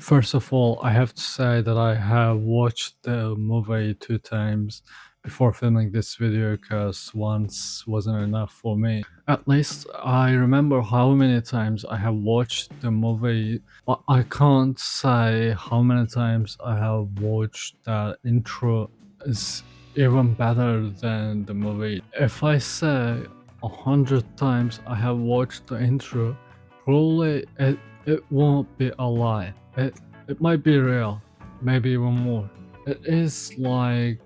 First of all, I have to say that I have watched the movie 2 times before filming this video because once wasn't enough for me. At least I remember how many times I have watched the movie, but I can't say how many times I have watched that intro is even better than the movie. If I say 100 times I have watched the intro, probably it won't be a lie. It might be real, maybe even more. It is like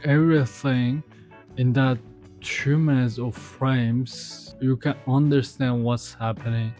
everything in that 2 minutes of frames, you can understand what's happening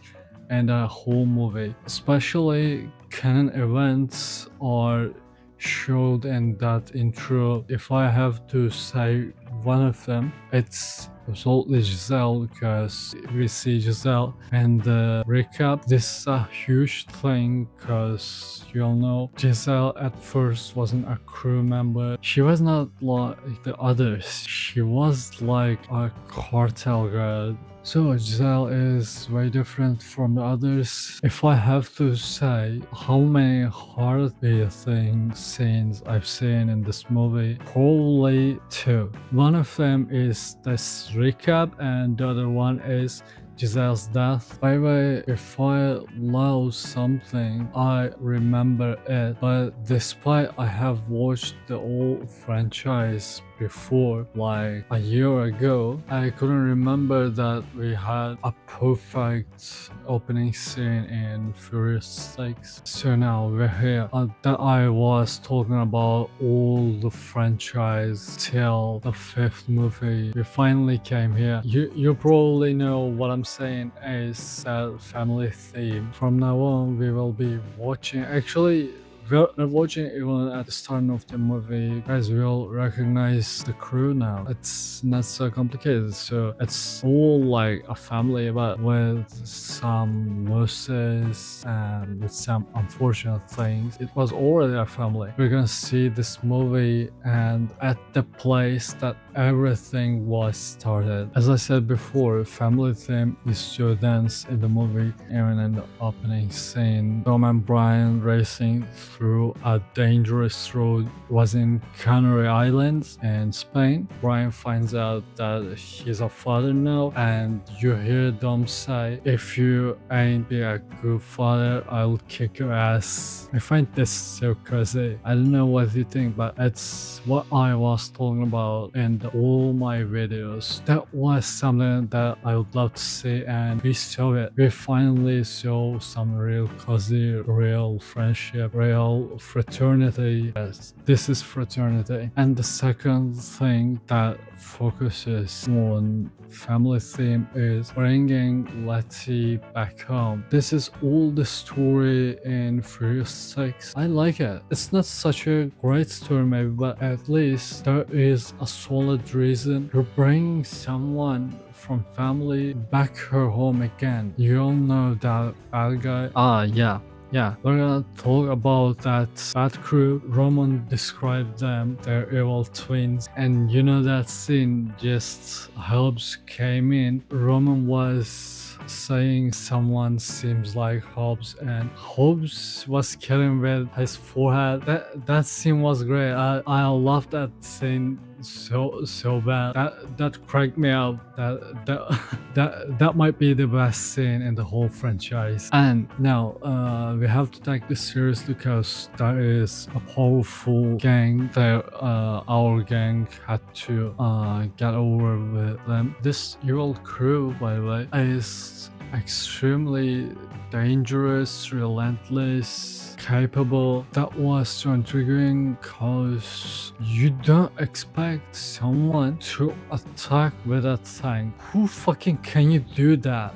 in the whole movie. Especially canon events are showed in that intro. If I have to say one of them, it's absolutely Giselle, because we see Giselle in the recap. This is a huge thing because you all know Giselle at first wasn't a crew member. She was not like the others. She was like a cartel girl. So Giselle is very different from the others. If I have to say how many heartbeating scenes I've seen in this movie, probably two. One of them is this recap and the other one is Giselle's death. By the way, if I love something, I remember it. But despite I have watched the old franchise before, like a year ago, I couldn't remember that we had a perfect opening scene in Furious 6. So now we're here. That I was talking about all the franchise till the 5th movie. We finally came here. You probably know what I'm saying is a family theme. From now on, we will be watching. Actually, we're not watching even at the start of the movie. Guys, we all recognize the crew now. It's not so complicated. So it's all like a family, but with some losses and with some unfortunate things. It was already a family. We're gonna see this movie and at the place that everything was started. As I said before, family theme is so dense in the movie. Even in the opening scene, Tom and Brian racing through a dangerous road was in Canary Islands in Spain. Brian finds out that he's a father now, and you hear Dom say, "If you ain't be a good father, I'll kick your ass." I find this so crazy. I don't know what you think, but it's what I was talking about in all my videos. That was something that I would love to see, and we saw it. We finally saw some real cozy, real friendship, real fraternity. Yes, this is fraternity. And the second thing that focuses on family theme is bringing Letty back home. This is all the story in Furious 6. I like it. It's not such a great story maybe, but at least there is a solid reason you're bringing someone from family back her home again. You all know that bad guy. Yeah, we're gonna talk about that bad crew. Roman described them, they're evil twins. And you know that scene, just Hobbs came in. Roman was saying someone seems like Hobbs, and Hobbs was killing with his forehead. That scene was great. I loved that scene so bad. That cracked me up. That might be the best scene in the whole franchise. And now we have to take this seriously because that is a powerful gang that our gang had to get over with them. This evil crew, by the way, is extremely dangerous, relentless, capable. That was so intriguing because you don't expect someone to attack with a tank. Who fucking can you do that?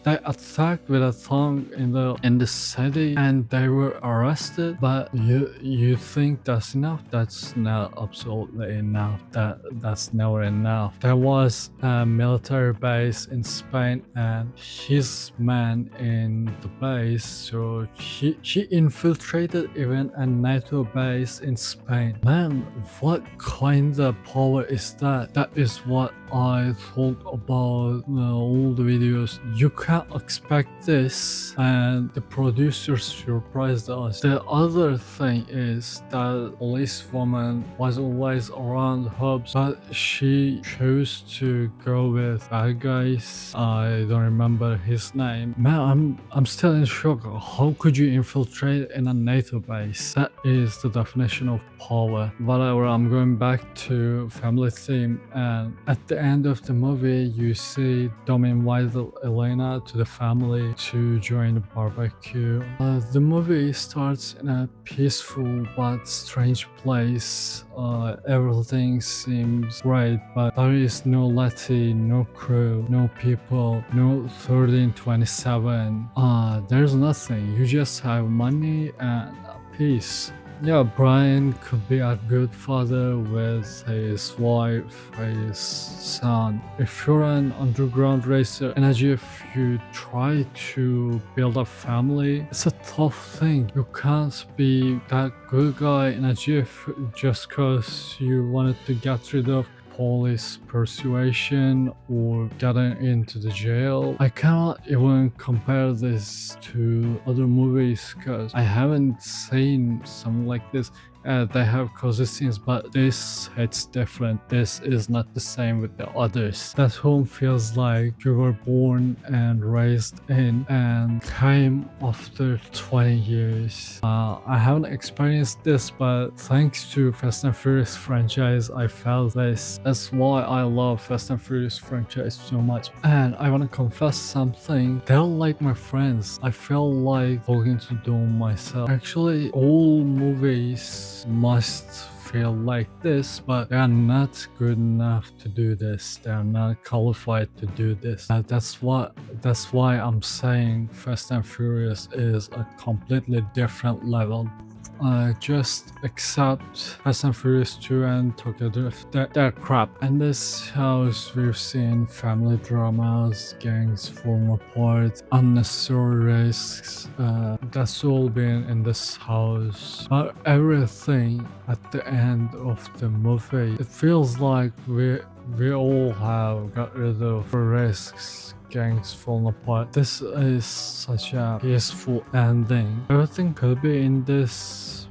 They attacked with a tank in the city and they were arrested, but you think that's enough? That's not absolutely enough. That's never enough. There was a military base in Spain and his man in the base, so she infiltrated even a NATO base in Spain. Man, what kind of power is that? That is what I thought about all the videos, you can't expect this, and the producers surprised us. The other thing is that policewoman was always around Hobbs, but she chose to go with bad guys. I don't remember his name. Man, I'm still in shock. How could you infiltrate in a NATO base? That is the definition of power. Whatever, I'm going back to family theme, and at the end of the movie you see Dom invite Elena to the family to join the barbecue. The movie starts in a peaceful but strange place. Everything seems great, but there is no Letty, no crew, no people, no 1327. There's nothing. You just have money and peace. Yeah, Brian could be a good father with his wife, his son. If you're an underground racer, and as if you try to build a family, it's a tough thing. You can't be that good guy in a GIF just cause you wanted to get rid of police persuasion or getting into the jail. I cannot even compare this to other movies because I haven't seen something like this. They have cozy scenes, but this hits different. This is not the same with the others. That home feels like you were born and raised in and came after 20 years. I haven't experienced this, but thanks to Fast and Furious franchise, I felt this. That's why I love Fast and Furious franchise so much. And I want to confess something. They're like my friends. I feel like talking to them myself. Actually, all movies must feel like this, but they are not good enough to do this. They are not qualified to do this. That's why I'm saying Fast and Furious is a completely different level. Just accept Fast and Furious 2 and Tokyo Drift. They're crap. In this house, we've seen family dramas, gangs form apart, unnecessary risks. That's all been in this house. But everything at the end of the movie, it feels like we all have got rid of risks, gangs falling apart. This is such a peaceful ending. Everything could be in this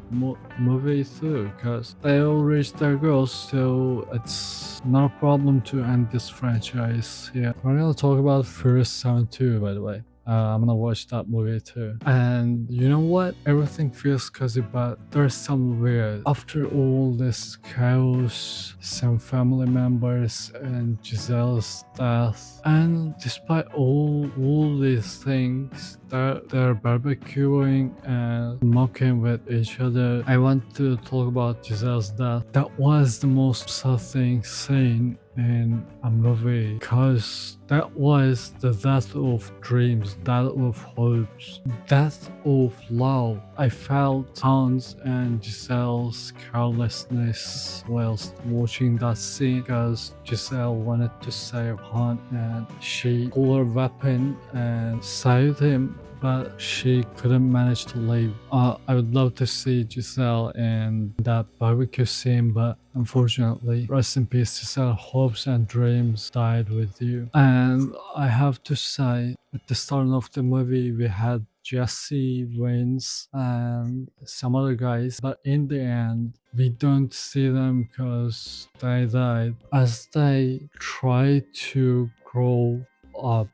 movie too, because they all reached their goals, so it's not a problem to end this franchise here. We're gonna talk about Furious 7 too, by the way. I'm gonna watch that movie too. And you know what? Everything feels cozy, but there's some weird. After all this chaos, some family members and Giselle's death, and despite all these things, they're barbecuing and mocking with each other. I want to talk about Giselle's death. That was the most upsetting scene in a movie because that was the death of dreams, death of hopes, death of love. I felt Hans and Giselle's carelessness whilst watching that scene because Giselle wanted to save Han and she pulled her weapon and saved him, but she couldn't manage to leave. I would love to see Giselle in that barbecue scene, but unfortunately, rest in peace, Giselle. Hopes and dreams died with you. And I have to say, at the start of the movie, we had Jesse, Vince, and some other guys, but in the end, we don't see them because they died. As they try to grow up,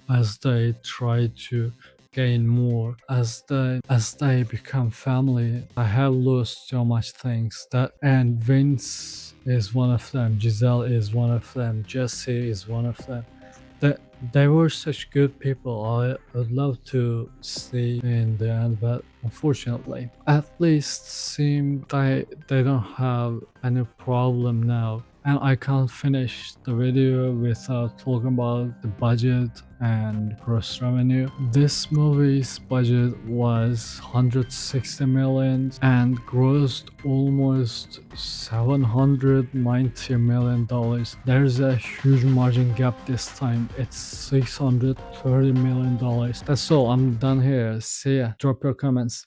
as they try to gain more, as they become family, I have lost so much things. And Vince is one of them, Giselle is one of them, Jesse is one of them. They were such good people. I would love to see in the end, but unfortunately, at least seem they don't have any problem now. And I can't finish the video without talking about the budget and gross revenue. This movie's budget was 160 million and grossed almost 790 million dollars. There's a huge margin gap this time. It's 630 million dollars. That's all. I'm done here. See ya. Drop your comments.